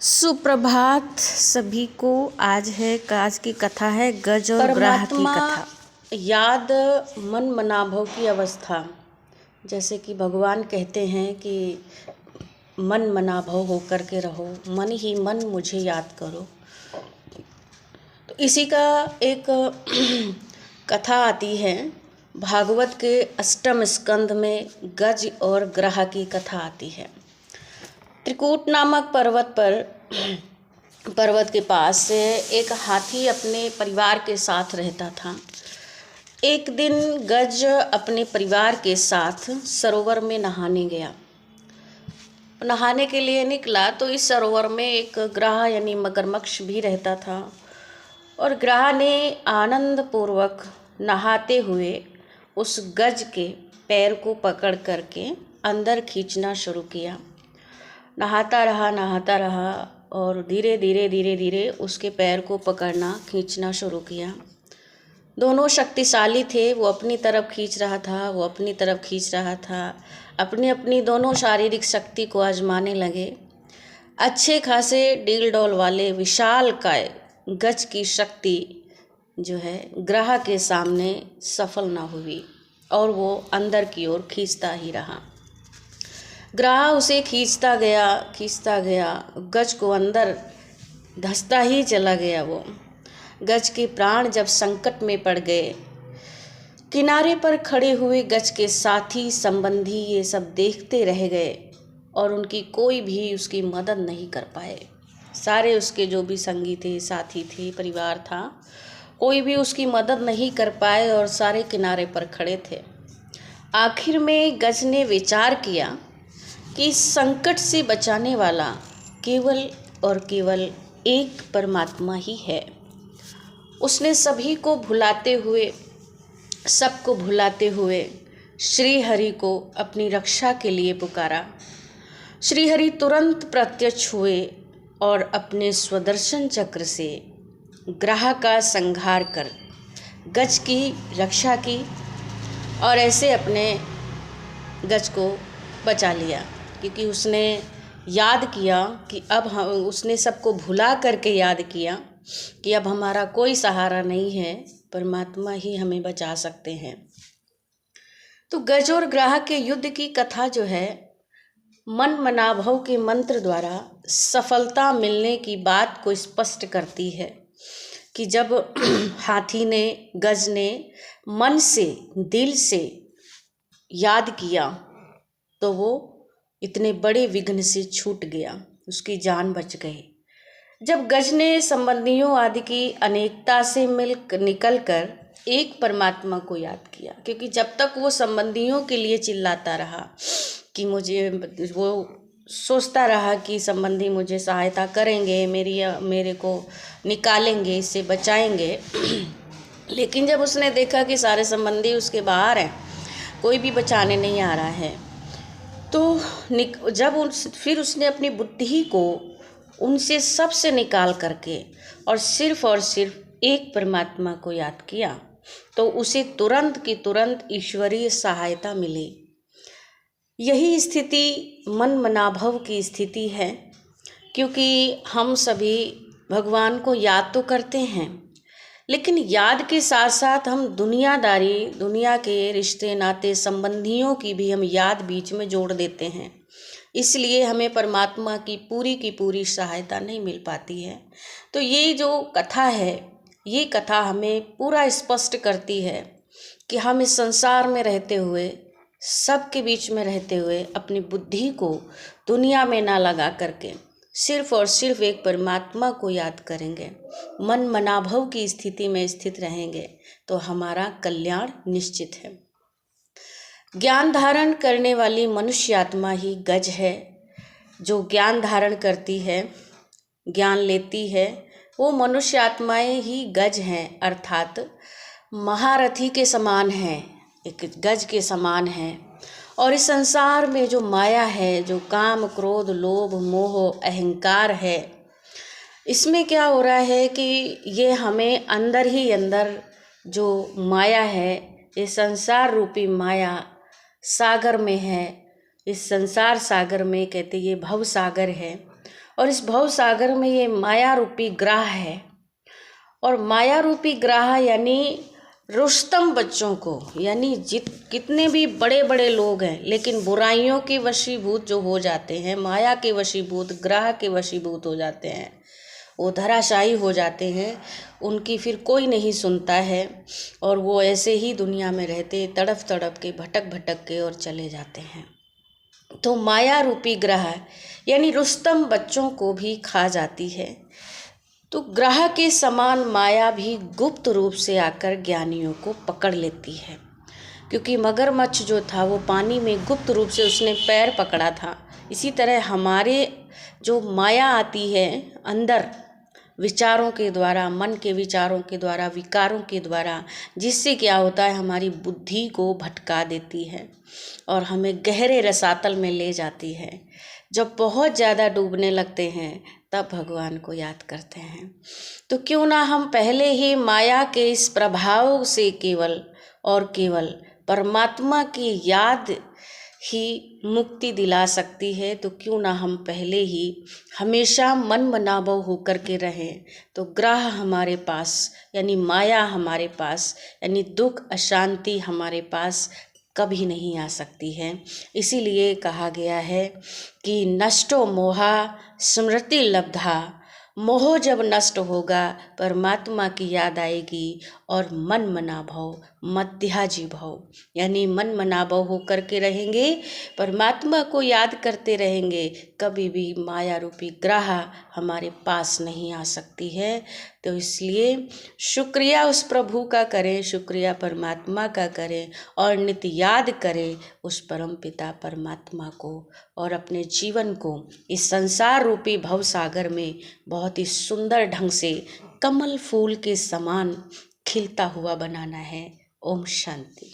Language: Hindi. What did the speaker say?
सुप्रभात सभी को। आज की कथा है गज और ग्राह की कथा। याद मन मनाभव की अवस्था। जैसे कि भगवान कहते हैं कि मन मनाभव होकर के रहो, मन ही मन मुझे याद करो। तो इसी का एक कथा आती है भागवत के अष्टम स्कंध में। गज और ग्राह की कथा आती है। त्रिकूट नामक पर्वत के पास एक हाथी अपने परिवार के साथ रहता था। एक दिन गज अपने परिवार के साथ सरोवर में नहाने गया। नहाने के लिए निकला तो इस सरोवर में एक ग्राह यानी मगरमच्छ भी रहता था, और ग्राह ने आनंद पूर्वक नहाते हुए उस गज के पैर को पकड़ करके अंदर खींचना शुरू किया। नहाता रहा और धीरे धीरे उसके पैर को पकड़ना खींचना शुरू किया। दोनों शक्तिशाली थे, वो अपनी तरफ खींच रहा था, वो अपनी तरफ खींच रहा था। अपनी दोनों शारीरिक शक्ति को आजमाने लगे। अच्छे खासे डील डॉल वाले विशालकाय गज की शक्ति जो है ग्राह के सामने सफल ना हुई, और वो अंदर की ओर खींचता ही रहा। ग्राह उसे खींचता गया, गज को अंदर धंसता ही चला गया। वो गज के प्राण जब संकट में पड़ गए, किनारे पर खड़े हुए गज के साथी संबंधी ये सब देखते रह गए, और उनकी कोई भी उसकी मदद नहीं कर पाए। सारे उसके जो भी संगी थे, साथी थे, परिवार था, कोई भी उसकी मदद नहीं कर पाए, और सारे किनारे पर खड़े थे। आखिर में गज ने विचार किया कि इस संकट से बचाने वाला केवल और केवल एक परमात्मा ही है। उसने सबको भुलाते हुए श्री हरि को अपनी रक्षा के लिए पुकारा। श्री हरि तुरंत प्रत्यक्ष हुए और अपने स्वदर्शन चक्र से ग्राह का संहार कर गज की रक्षा की, और ऐसे अपने गज को बचा लिया। क्योंकि उसने याद किया कि उसने सबको भुला करके याद किया कि अब हमारा कोई सहारा नहीं है, परमात्मा ही हमें बचा सकते हैं। तो गज और ग्राह के युद्ध की कथा जो है मन मनाभव के मंत्र द्वारा सफलता मिलने की बात को स्पष्ट करती है कि जब हाथी ने, गज ने मन से, दिल से याद किया तो वो इतने बड़े विघ्न से छूट गया, उसकी जान बच गई। जब गज ने संबंधियों आदि की अनेकता से निकल कर एक परमात्मा को याद किया, क्योंकि जब तक वो संबंधियों के लिए चिल्लाता रहा कि वो सोचता रहा कि संबंधी मुझे सहायता करेंगे, मेरे को निकालेंगे, इससे बचाएंगे, लेकिन जब उसने देखा कि सारे संबंधी उसके बाहर हैं, कोई भी बचाने नहीं आ रहा है, तो फिर उसने अपनी बुद्धि को उनसे सबसे निकाल करके और सिर्फ एक परमात्मा को याद किया, तो उसे तुरंत की तुरंत ईश्वरीय सहायता मिली। यही स्थिति मन मनाभव की स्थिति है, क्योंकि हम सभी भगवान को याद तो करते हैं, लेकिन याद के साथ साथ हम दुनिया के रिश्ते नाते संबंधियों की भी हम याद बीच में जोड़ देते हैं। इसलिए हमें परमात्मा की पूरी सहायता नहीं मिल पाती है। तो ये जो कथा है, ये कथा हमें पूरा स्पष्ट करती है कि हम इस संसार में रहते हुए, सबके बीच में रहते हुए, अपनी बुद्धि को दुनिया में ना लगा करके सिर्फ और सिर्फ एक परमात्मा को याद करेंगे, मन मनाभव की स्थिति में स्थित रहेंगे, तो हमारा कल्याण निश्चित है। ज्ञान धारण करने वाली मनुष्य आत्मा ही गज है। जो ज्ञान धारण करती है, ज्ञान लेती है, वो मनुष्य आत्माएं ही गज हैं, अर्थात महारथी के समान हैं, एक गज के समान हैं। और इस संसार में जो माया है, जो काम, क्रोध, लोभ, मोह, अहंकार है, इसमें क्या हो रहा है कि ये हमें अंदर ही अंदर जो माया है, ये संसार रूपी माया सागर में है। इस संसार सागर में कहते ये भव सागर है, और इस भव सागर में ये माया रूपी ग्राह है। और माया रूपी ग्राह यानी रुस्तम बच्चों को, यानी कितने भी बड़े बड़े लोग हैं लेकिन बुराइयों के वशीभूत जो हो जाते हैं, माया के वशीभूत, ग्रह के वशीभूत हो जाते हैं, वो धराशायी हो जाते हैं, उनकी फिर कोई नहीं सुनता है और वो ऐसे ही दुनिया में रहते तड़प तड़प के, भटक भटक के और चले जाते हैं। तो माया रूपी ग्रह यानी रुस्तम बच्चों को भी खा जाती है। तो ग्रह के समान माया भी गुप्त रूप से आकर ज्ञानियों को पकड़ लेती है, क्योंकि मगरमच्छ जो था वो पानी में गुप्त रूप से उसने पैर पकड़ा था। इसी तरह हमारे जो माया आती है अंदर विचारों के द्वारा, मन के विचारों के द्वारा, विकारों के द्वारा, जिससे क्या होता है हमारी बुद्धि को भटका देती है और हमें गहरे रसातल में ले जाती है। जब बहुत ज़्यादा डूबने लगते हैं तब भगवान को याद करते हैं। तो क्यों ना हम पहले ही माया के इस प्रभाव से केवल और केवल परमात्मा की याद ही मुक्ति दिला सकती है, तो क्यों ना हम पहले ही हमेशा मन मनाभव होकर के रहें। तो ग्रह हमारे पास यानी माया हमारे पास यानी दुख अशांति हमारे पास कभी नहीं आ सकती है। इसीलिए कहा गया है कि नष्टो मोहा स्मृति लब्धा, मोह जब नष्ट होगा परमात्मा की याद आएगी और मन मना भव मध्याजी भव, यानी मन मना भव होकर के रहेंगे, परमात्मा को याद करते रहेंगे, कभी भी माया रूपी ग्रह हमारे पास नहीं आ सकती है। तो इसलिए शुक्रिया उस प्रभु का करें, शुक्रिया परमात्मा का करें और नित्य याद करें उस परम पिता परमात्मा को, और अपने जीवन को इस संसार रूपी भव सागर में बहुत ही सुंदर ढंग से कमल फूल के समान खिलता हुआ बनाना है। ओम शांति।